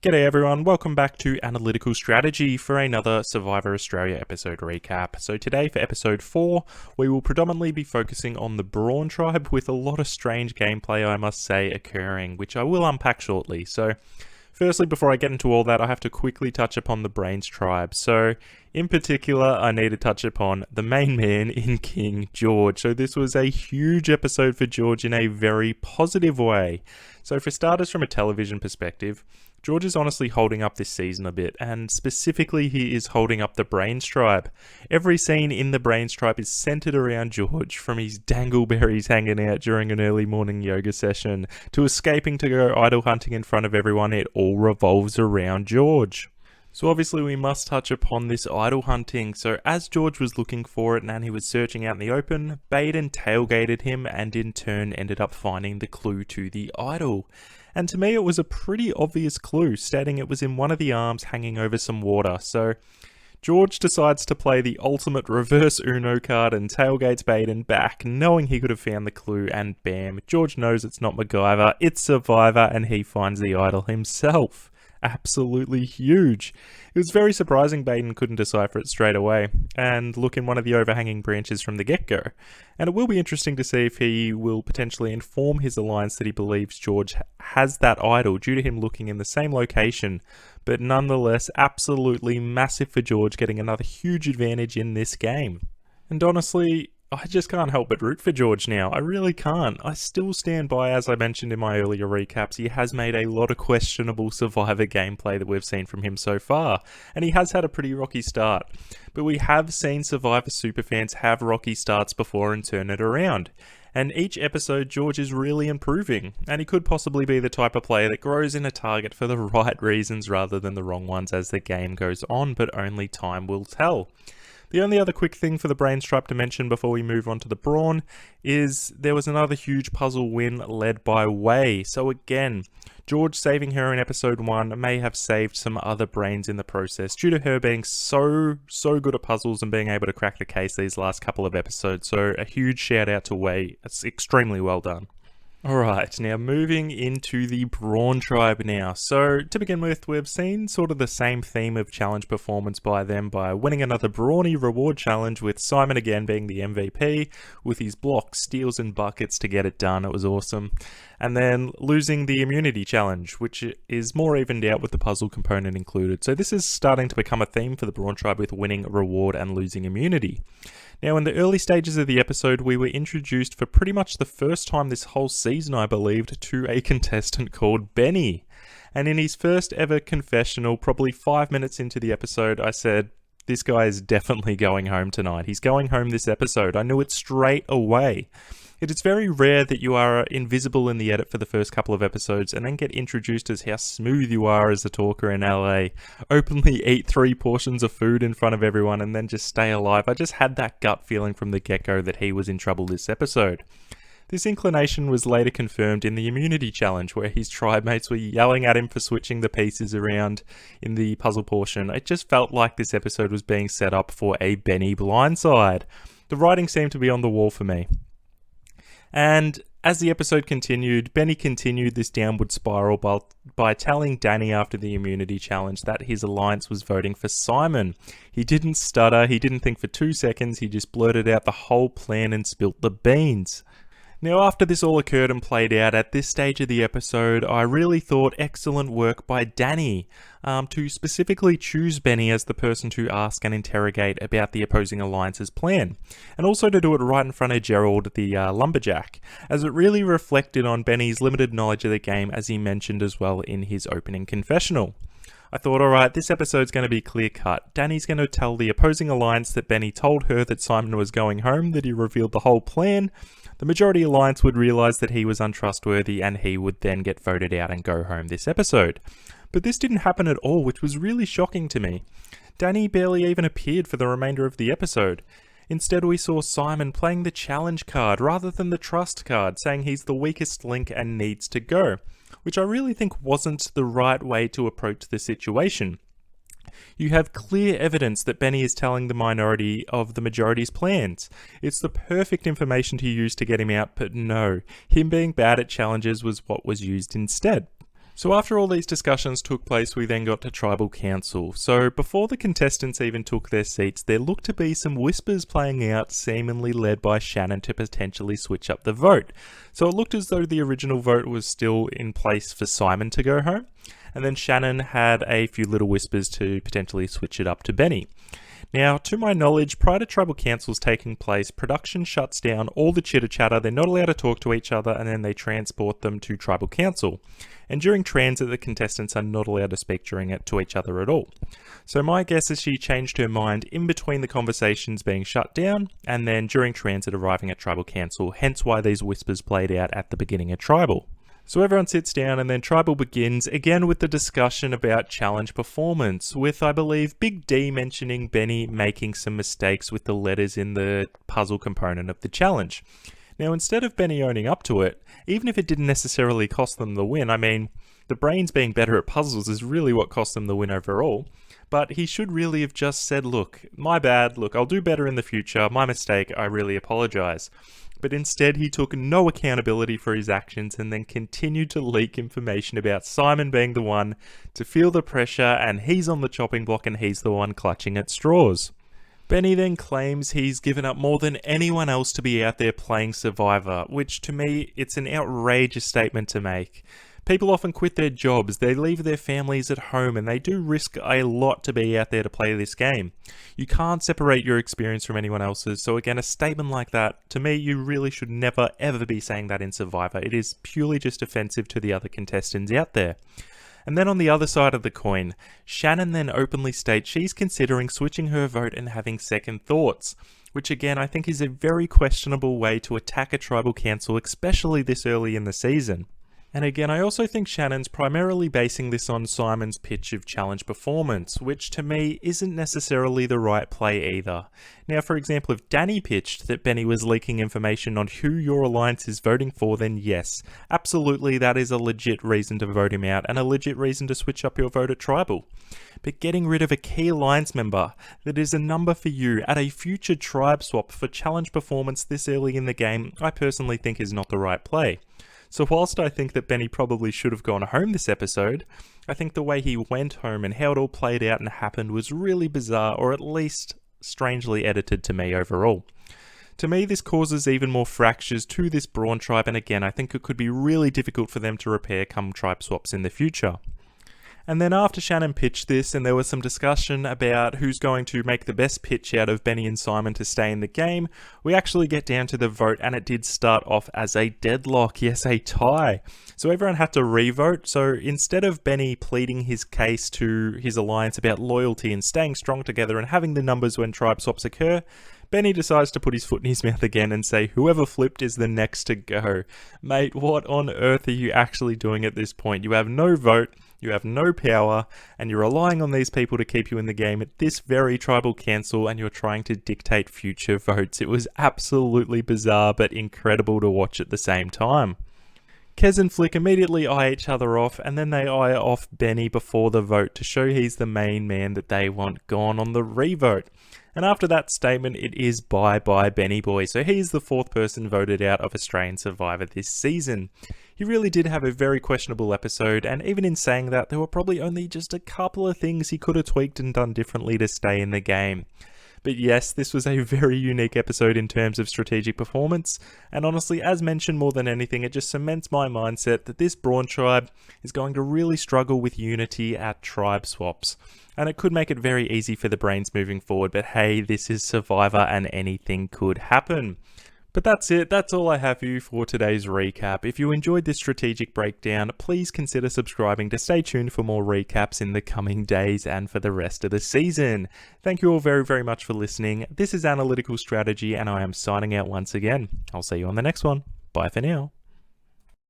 G'day everyone, welcome back to Analytical Strategy for another Survivor Australia episode recap. So today for episode 4, we will predominantly be focusing on the Brawn tribe with a lot of strange gameplay I must say occurring, which I will unpack shortly. So firstly, before I get into all that, I have to quickly touch upon the Brains tribe. So in particular, I need to touch upon the main man in King George. So this was a huge episode for George in a very positive way. So for starters, from a television perspective, George is honestly holding up this season a bit, and specifically he is holding up the Brains tribe. Every scene in the Brains tribe is centered around George, from his dangleberries hanging out during an early morning yoga session, to escaping to go idol hunting in front of everyone. It all revolves around George. So obviously we must touch upon this idol hunting. So as George was looking for it and he was searching out in the open, Baden tailgated him and in turn ended up finding the clue to the idol. And to me it was a pretty obvious clue, stating it was in one of the arms hanging over some water. So George decides to play the ultimate reverse Uno card and tailgates Baden back, knowing he could have found the clue, and bam, George knows it's not MacGyver, it's Survivor, and he finds the idol himself. Absolutely huge. It was very surprising Baden couldn't decipher it straight away and look in one of the overhanging branches from the get-go. And it will be interesting to see if he will potentially inform his alliance that he believes George has that idol due to him looking in the same location. But nonetheless, absolutely massive for George, getting another huge advantage in this game. And honestly, I just can't help but root for George now. I really can't. I still stand by, as I mentioned in my earlier recaps, he has made a lot of questionable Survivor gameplay that we've seen from him so far, and he has had a pretty rocky start. But we have seen Survivor superfans have rocky starts before and turn it around. And each episode, George is really improving, and he could possibly be the type of player that grows in a target for the right reasons rather than the wrong ones as the game goes on, but only time will tell. The only other quick thing for the Brains tribe to mention before we move on to the Brawn is there was another huge puzzle win led by Wei. So again, George saving her in episode 1 may have saved some other brains in the process due to her being so good at puzzles and being able to crack the case these last couple of episodes. So a huge shout out to Wei. It's extremely well done. Alright, now moving into the Brawn tribe now. So to begin with, we've seen sort of the same theme of challenge performance by them by winning another Brawny reward challenge, with Simon again being the MVP with his blocks, steals and buckets to get it done. It was awesome. And then losing the immunity challenge, which is more evened out with the puzzle component included. So this is starting to become a theme for the Brawn tribe with winning reward and losing immunity. Now, in the early stages of the episode, we were introduced for pretty much the first time this whole season, I believed, to a contestant called Benny. And in his first ever confessional, probably 5 minutes into the episode, I said, this guy is definitely going home tonight. He's going home this episode. I knew it straight away. It is very rare that you are invisible in the edit for the first couple of episodes and then get introduced as how smooth you are as a talker in LA. Openly eat 3 portions of food in front of everyone and then just stay alive. I just had that gut feeling from the get-go that he was in trouble this episode. This inclination was later confirmed in the immunity challenge, where his tribe mates were yelling at him for switching the pieces around in the puzzle portion. It just felt like this episode was being set up for a Benny blindside. The writing seemed to be on the wall for me. And as the episode continued, Benny continued this downward spiral by telling Danny after the immunity challenge that his alliance was voting for Simon. He didn't stutter, he didn't think for 2 seconds, he just blurted out the whole plan and spilt the beans. Now, after this all occurred and played out, at this stage of the episode, I really thought excellent work by Danny to specifically choose Benny as the person to ask and interrogate about the opposing alliance's plan, and also to do it right in front of Gerald, the lumberjack, as it really reflected on Benny's limited knowledge of the game, as he mentioned as well in his opening confessional. I thought, alright, this episode's going to be clear-cut. Danny's going to tell the opposing alliance that Benny told her that Simon was going home, that he revealed the whole plan. The majority alliance would realise that he was untrustworthy and he would then get voted out and go home this episode. But this didn't happen at all, which was really shocking to me. Danny barely even appeared for the remainder of the episode. Instead, we saw Simon playing the challenge card rather than the trust card, saying he's the weakest link and needs to go, which I really think wasn't the right way to approach the situation. You have clear evidence that Benny is telling the minority of the majority's plans. It's the perfect information to use to get him out, but no, him being bad at challenges was what was used instead. So after all these discussions took place, we then got to Tribal Council. So before the contestants even took their seats, there looked to be some whispers playing out, seemingly led by Shannon to potentially switch up the vote. So it looked as though the original vote was still in place for Simon to go home, and then Shannon had a few little whispers to potentially switch it up to Benny. Now, to my knowledge, prior to Tribal Councils taking place, production shuts down all the chitter-chatter, they're not allowed to talk to each other, and then they transport them to Tribal Council. And during transit, the contestants are not allowed to speak during it to each other at all. So my guess is she changed her mind in between the conversations being shut down, and then during transit arriving at Tribal Council, hence why these whispers played out at the beginning of Tribal. So everyone sits down and then Tribal begins, again with the discussion about challenge performance, with I believe Big D mentioning Benny making some mistakes with the letters in the puzzle component of the challenge. Now instead of Benny owning up to it, even if it didn't necessarily cost them the win, I mean, the brains being better at puzzles is really what cost them the win overall, but he should really have just said, look, my bad, look, I'll do better in the future, my mistake, I really apologise. But instead he took no accountability for his actions and then continued to leak information about Simon being the one to feel the pressure and he's on the chopping block and he's the one clutching at straws. Benny then claims he's given up more than anyone else to be out there playing Survivor, which to me, it's an outrageous statement to make. People often quit their jobs, they leave their families at home, and they do risk a lot to be out there to play this game. You can't separate your experience from anyone else's, so again, a statement like that, to me, you really should never ever be saying that in Survivor. It is purely just offensive to the other contestants out there. And then on the other side of the coin, Shannon then openly states she's considering switching her vote and having second thoughts, which again I think is a very questionable way to attack a Tribal Council, especially this early in the season. And again, I also think Shannon's primarily basing this on Simon's pitch of challenge performance, which to me isn't necessarily the right play either. Now, for example, if Danny pitched that Benny was leaking information on who your alliance is voting for, then yes, absolutely that is a legit reason to vote him out and a legit reason to switch up your vote at Tribal. But getting rid of a key alliance member that is a number for you at a future tribe swap for challenge performance this early in the game, I personally think is not the right play. So whilst I think that Benny probably should have gone home this episode, I think the way he went home and how it all played out and happened was really bizarre, or at least strangely edited to me overall. To me, this causes even more fractures to this Brawn tribe, and again, I think it could be really difficult for them to repair come tribe swaps in the future. And then after Shannon pitched this and there was some discussion about who's going to make the best pitch out of Benny and Simon to stay in the game, we actually get down to the vote and it did start off as a deadlock, yes, a tie. So everyone had to re-vote, so instead of Benny pleading his case to his alliance about loyalty and staying strong together and having the numbers when tribe swaps occur, Benny decides to put his foot in his mouth again and say whoever flipped is the next to go. Mate, what on earth are you actually doing at this point? You have no vote, you have no power, and you're relying on these people to keep you in the game at this very Tribal Council, and you're trying to dictate future votes. It was absolutely bizarre but incredible to watch at the same time. Kez and Flick immediately eye each other off, and then they eye off Benny before the vote to show he's the main man that they want gone on the re-vote. And after that statement, it is bye-bye Benny boy, so he's the fourth person voted out of Australian Survivor this season. He really did have a very questionable episode, and even in saying that, there were probably only just a couple of things he could have tweaked and done differently to stay in the game. But yes, this was a very unique episode in terms of strategic performance, and honestly, as mentioned more than anything, it just cements my mindset that this Brawn tribe is going to really struggle with unity at tribe swaps. And it could make it very easy for the brains moving forward, but hey, this is Survivor and anything could happen. But that's it, that's all I have for you for today's recap. If you enjoyed this strategic breakdown, please consider subscribing to stay tuned for more recaps in the coming days and for the rest of the season. Thank you all very, very much for listening. This is Analytical Strategy and I am signing out once again. I'll see you on the next one. Bye for now.